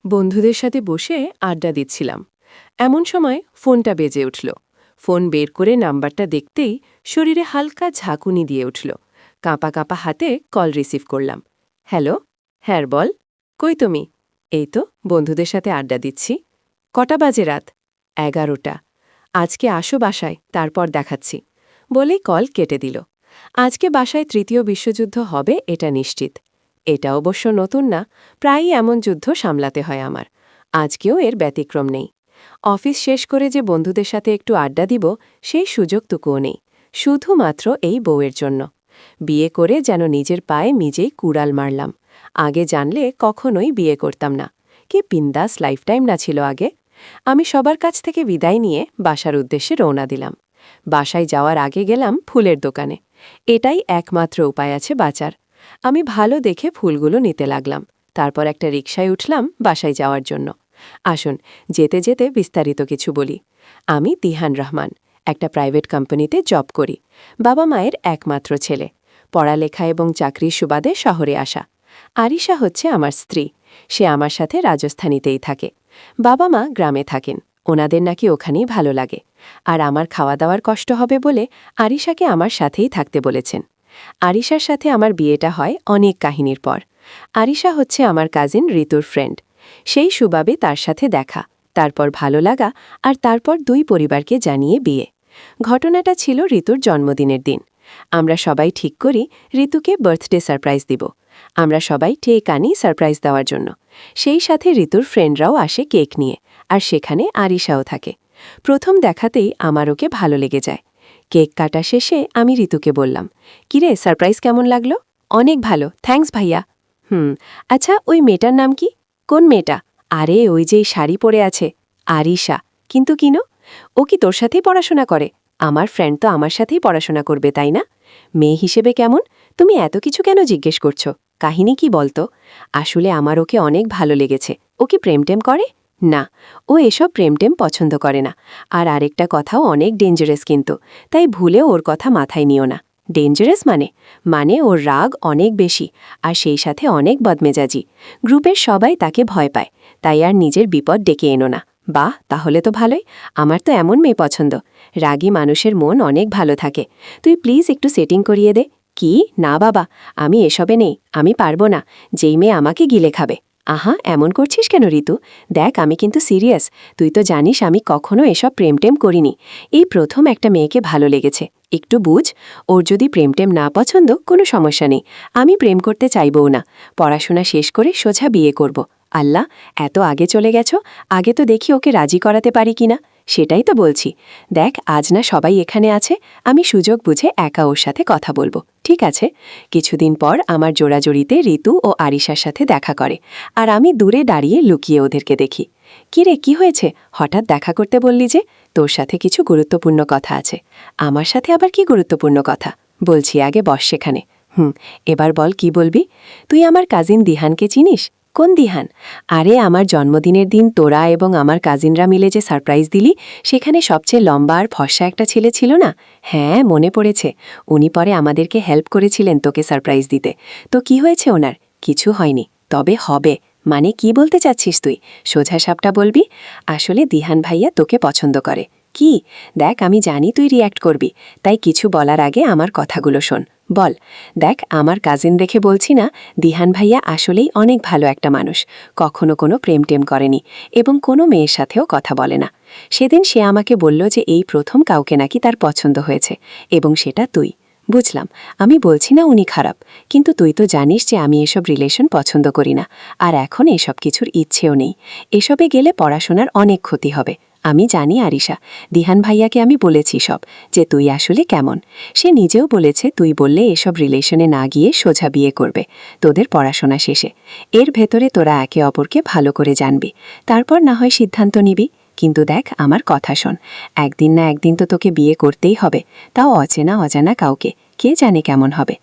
বন্ধুদের সাথে বসে আড্ডা দিচ্ছিলাম। এমন সময় ফোনটা বেজে উঠল। ফোন বের করে নাম্বারটা দেখতেই শরীরে হালকা ঝাঁকুনি দিয়ে উঠল। কাঁপা কাঁপা হাতে কল রিসিভ করলাম। হ্যালো। হ্যাঁ বল। কই তুমি? এই তো বন্ধুদের সাথে আড্ডা দিচ্ছি। কটা বাজে রাত? 11টা। আজকে আসো বাসায়, তারপর দেখাচ্ছি বলেই কল কেটে দিল। আজকে বাসায় তৃতীয় বিশ্বযুদ্ধ হবে এটা নিশ্চিত। এটা অবশ্য নতুন না, প্রায়ই এমন যুদ্ধ সামলাতে হয় আমার। আজকেও এর ব্যতিক্রম নেই। অফিস শেষ করে যে বন্ধুদের সাথে একটু আড্ডা দিব, সেই সুযোগটুকুও নেই, শুধুমাত্র এই বউয়ের জন্য। বিয়ে করে যেন নিজের পায়ে নিজেই কুড়াল মারলাম। আগে জানলে কখনোই বিয়ে করতাম না। কি বিন্দাস লাইফটাইম না ছিল আগে। আমি সবার কাছ থেকে বিদায় নিয়ে বাসার উদ্দেশ্যে রওনা দিলাম। বাসায় যাওয়ার আগে গেলাম ফুলের দোকানে। এটাই একমাত্র উপায় আছে বাঁচার। আমি ভালো দেখে ফুলগুলো নিতে লাগলাম। তারপর একটা রিকশায় উঠলাম বাসায় যাওয়ার জন্য। আসুন, যেতে যেতে বিস্তারিত কিছু বলি। আমি দিহান রহমান, একটা প্রাইভেট কোম্পানিতে জব করি। বাবা মায়ের একমাত্র ছেলে। পড়ালেখা এবং চাকরির সুবাদে শহরে আসা। আরিশা হচ্ছে আমার স্ত্রী। সে আমার সাথে রাজস্থানীতেই থাকে। বাবা মা গ্রামে থাকেন। ওনাদের নাকি ওখানেই ভালো লাগে। আর আমার খাওয়া দাওয়ার কষ্ট হবে বলে আরিশাকে আমার সাথেই থাকতে বলেছেন। আরিশার সাথে আমার বিয়েটা হয় অনেক কাহিনীর পর। আরিশা হচ্ছে আমার কাজিন ঋতুর ফ্রেন্ড। সেই সুবাবে তার সাথে দেখা, তারপর ভালো লাগা, আর তারপর দুই পরিবারকে জানিয়ে বিয়ে। ঘটনাটা ছিল ঋতুর জন্মদিনের দিন। আমরা সবাই ঠিক করি ঋতুকে বার্থডে সারপ্রাইজ দিব। আমরা সবাই টেক আনি সারপ্রাইজ দেওয়ার জন্য। সেই সাথে ঋতুর ফ্রেন্ডরাও আসে কেক নিয়ে, আর সেখানে আরিশাও থাকে। প্রথম দেখাতেই আমার ওকে ভালো লেগে যায়। কেক কাটা শেষে আমি ঋতুকে বললাম, কিরে, সারপ্রাইজ কেমন লাগলো? অনেক ভালো, থ্যাঙ্কস ভাইয়া। আচ্ছা, ওই মেয়েটার নাম কি? কোন মেয়েটা? আরে ওই যে শাড়ি পরে আছে। আরিশা। কিন্তু কিনো? ও কি তোর সাথেই পড়াশোনা করে? আমার ফ্রেন্ড তো আমার সাথেই পড়াশোনা করবে, তাই না? মেয়ে হিসেবে কেমন? তুমি এত কিছু কেন জিজ্ঞেস করছো? কাহিনী কি বলতো? আসলে আমার ওকে অনেক ভালো লেগেছে। ও কি প্রেমটেম করে? না, ও এসব প্রেমটেম পছন্দ করে না। আর আরেকটা কথাও অনেক ডেঞ্জারাস কিন্তু, তাই ভুলেও ওর কথা মাথায় নিও না। ডেঞ্জারাস মানে ওর রাগ অনেক বেশি, আর সেই সাথে অনেক বদমেজাজি। গ্রুপের সবাই তাকে ভয় পায়, তাই আর নিজের বিপদ ডেকে এনো না। বাহ, তাহলে তো ভালোই। আমার তো এমন মেয়ে পছন্দ। রাগী মানুষের মন অনেক ভালো থাকে। তুই প্লিজ একটু সেটিং করিয়ে দে। কি? না বাবা, আমি এসবে নেই, আমি পারবো না। যেই মেয়ে আমাকে গিলে খাবে। আহা, এমন করছিস কেন ঋতু? দেখ, আমি কিন্তু সিরিয়াস। তুই তো জানিস আমি কখনো এসব প্রেমটেম করিনি। এই প্রথম একটা মেয়েকে ভালো লেগেছে। একটু বুঝ। ওর যদি প্রেমটেম না পছন্দ, কোনো সমস্যা নেই। আমি প্রেম করতে চাইবও না। পড়াশোনা শেষ করে সোজা বিয়ে করব। আল্লাহ, এত আগে চলে গেছো। আগে তো দেখি ওকে রাজি করাতে পারি কিনা। সেটাই তো বলছি। দেখ, আজ না সবাই এখানে আছে, আমি সুযোগ বুঝে একা ওর সাথে কথা বলবো, ঠিক আছে? কিছুদিন পর আমার জোড়াজড়িতে ঋতু ও আরিশার সাথে দেখা করে, আর আমি দূরে দাঁড়িয়ে লুকিয়ে ওদেরকে দেখি। কিরে, কি হয়েছে? হঠাৎ দেখা করতে বললি যে? তোর সাথে কিছু গুরুত্বপূর্ণ কথা আছে। আমার সাথে আবার কি গুরুত্বপূর্ণ কথা? বলছি, আগে বস সেখানে। এবার বল, কি বলবি? তুই আমার কাজিন দিহানকে চিনিস? কোন দিহান? আরে, আমার জন্মদিনের দিন তোরা এবং আমার কাজিনরা মিলে যে সারপ্রাইজ দিলি, সেখানে সবচেয়ে লম্বা আর ফর্সা একটা ছেলে ছিল না? হ্যাঁ, মনে পড়েছে। উনি পরে আমাদেরকে হেল্প করেছিলেন তোকে সারপ্রাইজ দিতে। তো কি হয়েছে ওনার? কিছু হয়নি, তবে হবে। মানে কি বলতে চাচ্ছিস তুই? সোজা সাপটা বলবি। আসলে দিহান ভাইয়া তোকে পছন্দ করে। কি? দেখ, আমি জানি তুই রিয়্যাক্ট করবি, তাই কিছু বলার আগে আমার কথাগুলো শোন। বল। দেখ, আমার কাজিন দেখে বলছি না, দিহান ভাইয়া আসলেই অনেক ভালো একটা মানুষ। কখনো কোনো প্রেমটেম করেনি, এবং কোনো মেয়ের সাথেও কথা বলে না। সেদিন সে আমাকে বলল যে এই প্রথম কাউকে নাকি তার পছন্দ হয়েছে, এবং সেটা তুই। বুঝলাম, আমি বলছি না উনি খারাপ, কিন্তু তুই তো জানিস যে আমি এসব রিলেশন পছন্দ করি না, আর এখন এসব কিছুর ইচ্ছেও নেই। এসবে গেলে পড়াশোনার অনেক ক্ষতি হবে। আমি জানি আরিশা, দিহান ভাইয়াকে আমি বলেছি সব, যে তুই আসলে কেমন। সে নিজেও বলেছে তুই বললে এসব রিলেশনে না গিয়ে সোজা বিয়ে করবে, তোদের পড়াশোনা শেষে। এর ভেতরে তোরা একে অপরকে ভালো করে জানবি, তারপর না হয় সিদ্ধান্ত নিবি। কিন্তু দেখ, আমার কথা শোন, একদিন না একদিন তো তোকে বিয়ে করতেই হবে, তাও অচেনা অজানা কাউকে। কে জানে কেমন হবে।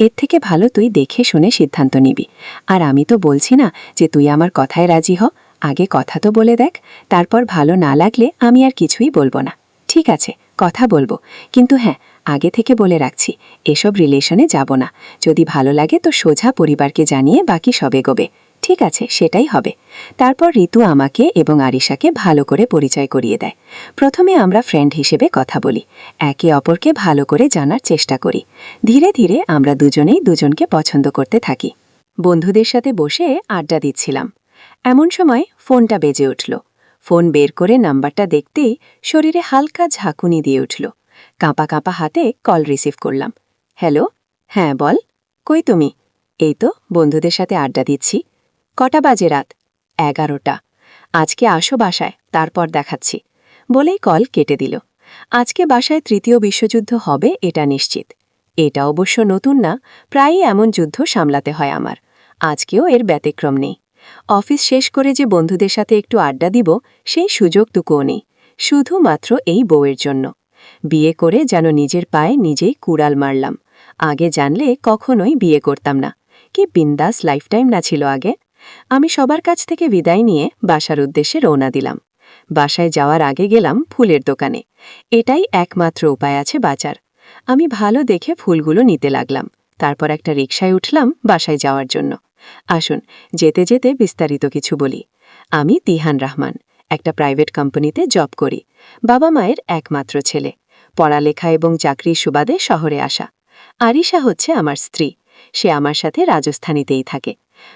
এর থেকে ভালো তুই দেখে শুনে সিদ্ধান্ত নিবি। আর আমি তো বলছি না যে তুই আমার কথায় রাজি হ। আগে কথা তো বলে দেখ, তারপর ভালো না লাগলে আমি আর কিছুই বলবো না। ঠিক আছে, কথা বলবো, কিন্তু হ্যাঁ, আগে থেকে বলে রাখছি, এসব রিলেশনে যাব না। যদি ভালো লাগে তো সোজা পরিবারকে জানিয়ে বাকি সব এগোবে। ঠিক আছে, সেটাই হবে। তারপর ঋতু আমাকে এবং আরিশাকে ভালো করে পরিচয় করিয়ে দেয়। প্রথমে আমরা ফ্রেন্ড হিসেবে কথা বলি, একে অপরকে ভালো করে জানার চেষ্টা করি। ধীরে ধীরে আমরা দুজনেই দুজনকে পছন্দ করতে থাকি। বন্ধুদের সাথে বসে আড্ডা দিচ্ছিলাম, এমন সময় ফোনটা বেজে উঠল। ফোন বের করে নাম্বারটা দেখতেই শরীরে হালকা ঝাঁকুনি দিয়ে উঠল। কাঁপা কাঁপা হাতে কল রিসিভ করলাম। হ্যালো। হ্যাঁ বল, কই তুমি? এই তো বন্ধুদের সাথে আড্ডা দিচ্ছি। কটা বাজে রাত? 11টা। আজকে আসো বাসায়, তারপর দেখাচ্ছি, বলেই কল কেটে দিল। আজকে বাসায় তৃতীয় বিশ্বযুদ্ধ হবে এটা নিশ্চিত। এটা অবশ্য নতুন না, প্রায়ই এমন যুদ্ধ সামলাতে হয় আমার। আজকেও এর ব্যতিক্রম নেই। অফিস শেষ করে যে বন্ধুদের সাথে একটু আড্ডা দিব, সেই সুযোগটুকুও নেই, শুধুমাত্র এই বউয়ের জন্য। বিয়ে করে যেন নিজের পায়ে নিজেই কুড়াল মারলাম। আগে জানলে কখনোই বিয়ে করতাম না। কি বিন্দাস লাইফটাইম না ছিল আগে। আমি সবার কাছ থেকে বিদায় নিয়ে বাসার উদ্দেশ্যে রওনা দিলাম। বাসায় যাওয়ার আগে গেলাম ফুলের দোকানে। এটাই একমাত্র উপায় আছে বাঁচার। আমি ভালো দেখে ফুলগুলো নিতে লাগলাম। তারপর একটা রিকশায় উঠলাম বাসায় যাওয়ার জন্য। আসুন যেতে যেতে বিস্তারিত কিছু বলি। আমি তিহান রহমান, একটা প্রাইভেট কোম্পানিতে জব করি। বাবা মায়ের একমাত্র ছেলে, পড়ালেখা এবং চাকরির সুবাদে শহরে আসা। আরিশা হচ্ছে আমার স্ত্রী, সে আমার সাথে রাজস্থানীতেই থাকে।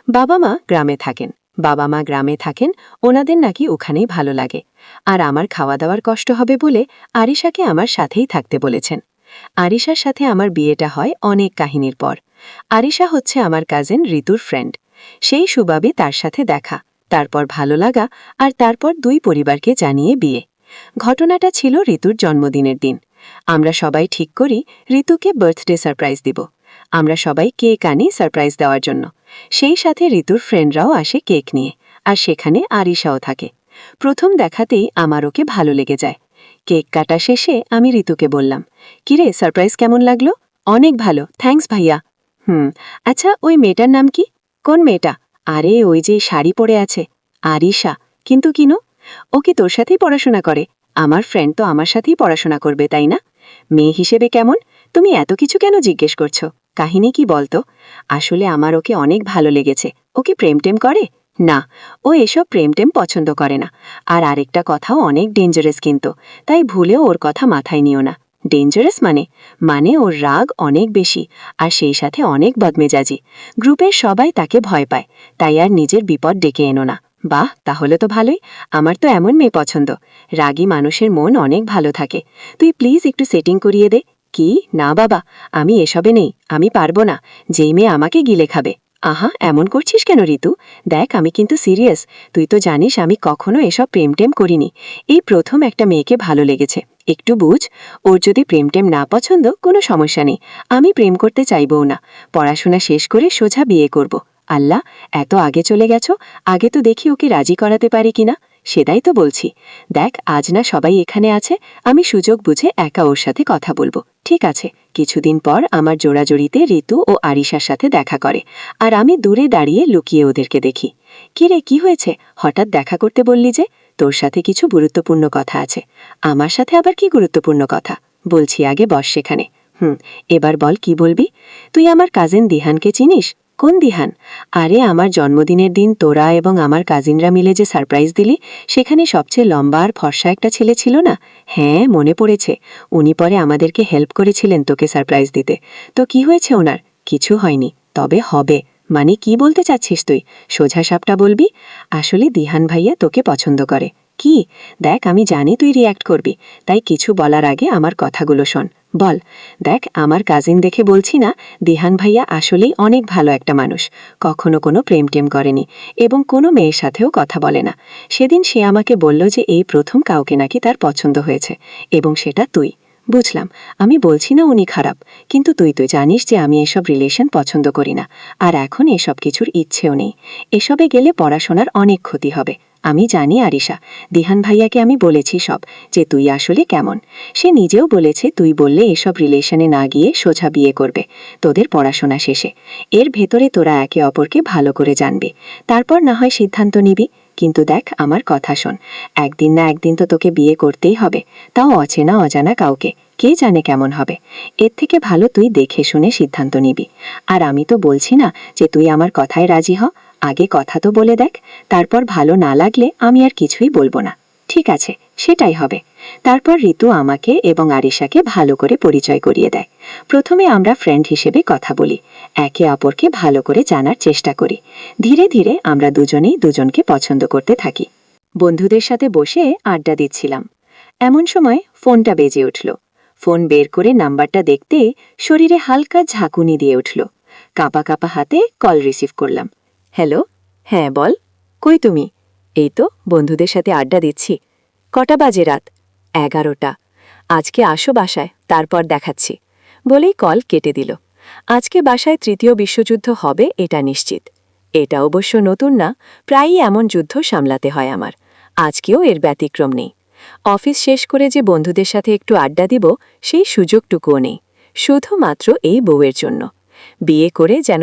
বাবা মা গ্রামে থাকেন। বাবা মা গ্রামে থাকেন, ওনাদের নাকি ওখানেই ভালো লাগে। আর আমার খাওয়া দাওয়ার কষ্ট হবে বলে আরিশাকে আমার সাথেই থাকতে বলেছেন। আরিশার সাথে আমার বিয়েটা হয় অনেক কাহিনীর পর। আরিশা হচ্ছে আমার কাজিন ঋতুর ফ্রেন্ড। সেই সুবাবে তার সাথে দেখা, তারপর ভালো লাগা, আর তারপর দুই পরিবারকে জানিয়ে বিয়ে। ঘটনাটা ছিল ঋতুর জন্মদিনের দিন। আমরা সবাই ঠিক করি ঋতুকে বার্থডে সারপ্রাইজ দিব। আমরা সবাই কেক আনি সারপ্রাইজ দেওয়ার জন্য। সেই সাথে ঋতুর ফ্রেন্ডরাও আসে কেক নিয়ে, আর সেখানে আরিশাও থাকে। প্রথম দেখাতেই আমার ওকে ভালো লেগে যায়। কেক কাটা শেষে আমি ঋতুকে বললাম, কিরে সারপ্রাইজ কেমন লাগলো? অনেক ভালো, থ্যাঙ্কস ভাইয়া। আচ্ছা ওই মেয়েটার নাম কি? কোন মেয়েটা? আরে ওই যে শাড়ি পরে আছে। আরিশা। কিন্তু কিনো? ও কি তোর সাথেই পড়াশোনা করে? আমার ফ্রেন্ড তো আমার সাথেই পড়াশোনা করবে, তাই না? মেয়ে হিসেবে কেমন? তুমি এত কিছু কেন জিজ্ঞেস করছো? কাহিনী কি বলতো? আসলে আমার ওকে অনেক ভালো লেগেছে। ও কি প্রেম টেম করে? না, ও এসব প্রেম টেম পছন্দ করে না। আর আরেকটা কথাও অনেক ডেঞ্জারাস কিন্তু, তাই ভুলেও ওর কথা মাথায় নিও না। ডেঞ্জারাস মানে ওর রাগ অনেক বেশি, আর সেই সাথে অনেক বদমেজাজি। গ্রুপের সবাই তাকে ভয় পায়, তাই আর নিজের বিপদ ডেকে এনো না। বাহ, তাহলে তো ভালোই। আমার তো এমন মেয়ে পছন্দ। রাগী মানুষের মন অনেক ভালো থাকে। তুই প্লিজ একটু সেটিং করিয়ে দে। কি? না বাবা, আমি এসবে নেই, আমি পারবো না। যেই মেয়ে আমাকে গিলে খাবে। আহা, এমন করছিস কেন ঋতু? দেখ আমি কিন্তু সিরিয়াস। তুই তো জানিস আমি কখনো এসব প্রেম টেম করিনি। এই প্রথম একটা মেয়েকে ভালো লেগেছে, একটু বুঝ। ওর যদি প্রেম টেম না পছন্দ কোনো সমস্যা নেই, আমি প্রেম করতে চাইবও না। পড়াশোনা শেষ করে সোজা বিয়ে করব। আল্লাহ, এত আগে চলে গেছো, আগে তো দেখি ওকে রাজি করাতে পারি কিনা। সেটাই তো বলছি। দেখ আজ না সবাই এখানে আছে, আমি সুযোগ বুঝে একা ওর সাথে কথা বলবো, ঠিক আছে? কিছুদিন পর আমার জোড়াজড়িতে ঋতু ও আরিশার সাথে দেখা করে, আর আমি দূরে দাঁড়িয়ে লুকিয়ে ওদেরকে দেখি। কিরে, কি হয়েছে? হঠাৎ দেখা করতে বললি যে? তোর সাথে কিছু গুরুত্বপূর্ণ কথা আছে। আমার সাথে আবার কি গুরুত্বপূর্ণ কথা? বলছি, আগে বস সেখানে। এবার বল কি বলবি? তুই আমার কাজিন দিহানকে চিনিস? কোন দিহান? আরে আমার জন্মদিনের দিন তোরা এবং আমার কাজিনরা মিলে যে সারপ্রাইজ দিলি, সেখানে সবচেয়ে লম্বা আর ফর্সা একটা ছেলে ছিল না? হ্যাঁ, মনে পড়েছে। উনি পরে আমাদেরকে হেল্প করেছিলেন তোকে সারপ্রাইজ দিতে। তো কি হয়েছে ওনার? কিছু হয়নি, তবে হবে। মানে কি বলতে চাচ্ছিস তুই? সোজা সাপটা বলবি। আসলে দিহান ভাইয়া তোকে পছন্দ করে। কি? দেখ আমি জানি তুই রিয়্যাক্ট করবি, তাই কিছু বলার আগে আমার কথাগুলো শোন। বল। দেখ আমার কাজিন দেখে বলছি না, দিহান ভাইয়া আসলেই অনেক ভালো একটা মানুষ। কখনো কোনো প্রেম টেম করেনি এবং কোনো মেয়ের সাথেও কথা বলে না। সেদিন সে আমাকে বলল যে এই প্রথম কাউকে নাকি তার পছন্দ হয়েছে, এবং সেটা তুই। বুঝলাম, আমি বলছি না উনি খারাপ, কিন্তু তুই তো জানিস যে আমি এসব রিলেশন পছন্দ করি না, আর এখন এসব কিছুর ইচ্ছেও নেই। এসবে গেলে পড়াশোনার অনেক ক্ষতি হবে। আমি জানি আরিশা, দিহান ভাইয়াকে আমি বলেছি সব, যে তুই আসলে কেমন। সে নিজেও বলেছে তুই বললে এসব রিলেশনে না গিয়ে সোজা বিয়ে করবে তোদের পড়াশোনা শেষে। এর ভেতরে তোরা একে অপরকে ভালো করে জানবি, তারপর না হয় সিদ্ধান্ত নিবি। কিন্তু দেখ আমার কথা শোন, একদিন না একদিন তো তোকে বিয়ে করতেই হবে, তাও অচেনা অজানা কাউকে। কে জানে কেমন হবে। এর থেকে ভালো তুই দেখে শুনে সিদ্ধান্ত নিবি। আর আমি তো বলছি না যে তুই আমার কথায় রাজি হ, আগে কথা তো বলে দেখ, তারপর ভালো না লাগলে আমি আর কিছুই বলবো না। ঠিক আছে, সেটাই হবে। তারপর ঋতু আমাকে এবং আরিশাকে ভালো করে পরিচয় করিয়ে দেয়। প্রথমে আমরা ফ্রেন্ড হিসেবে কথা বলি, একে অপরকে ভালো করে জানার চেষ্টা করি। ধীরে ধীরে আমরা দুজনেই দুজনকে পছন্দ করতে থাকি। বন্ধুদের সাথে বসে আড্ডা দিচ্ছিলাম, এমন সময় ফোনটা বেজে উঠল। ফোন বের করে নাম্বারটা দেখতে শরীরে হালকা ঝাঁকুনি দিয়ে উঠল। কাঁপা কাঁপা হাতে কল রিসিভ করলাম। হ্যালো, হ্যাঁ বল, কই তুমি? এই তো বন্ধুদের সাথে আড্ডা দিচ্ছি। কটা বাজে রাত? 11টা। আজকে আসো বাসায়, তারপর দেখাচ্ছি, বলেই কল কেটে দিল। আজকে বাসায় তৃতীয় বিশ্বযুদ্ধ হবে এটা নিশ্চিত। এটা অবশ্য নতুন না, প্রায়ই এমন যুদ্ধ সামলাতে হয় আমার। আজকেও এর ব্যতিক্রম নেই। অফিস শেষ করে যে বন্ধুদের সাথে একটু আড্ডা দিব, সেই সুযোগটুকুও নেই, শুধুমাত্র এই বউয়ের জন্য। বিয়ে করে যেন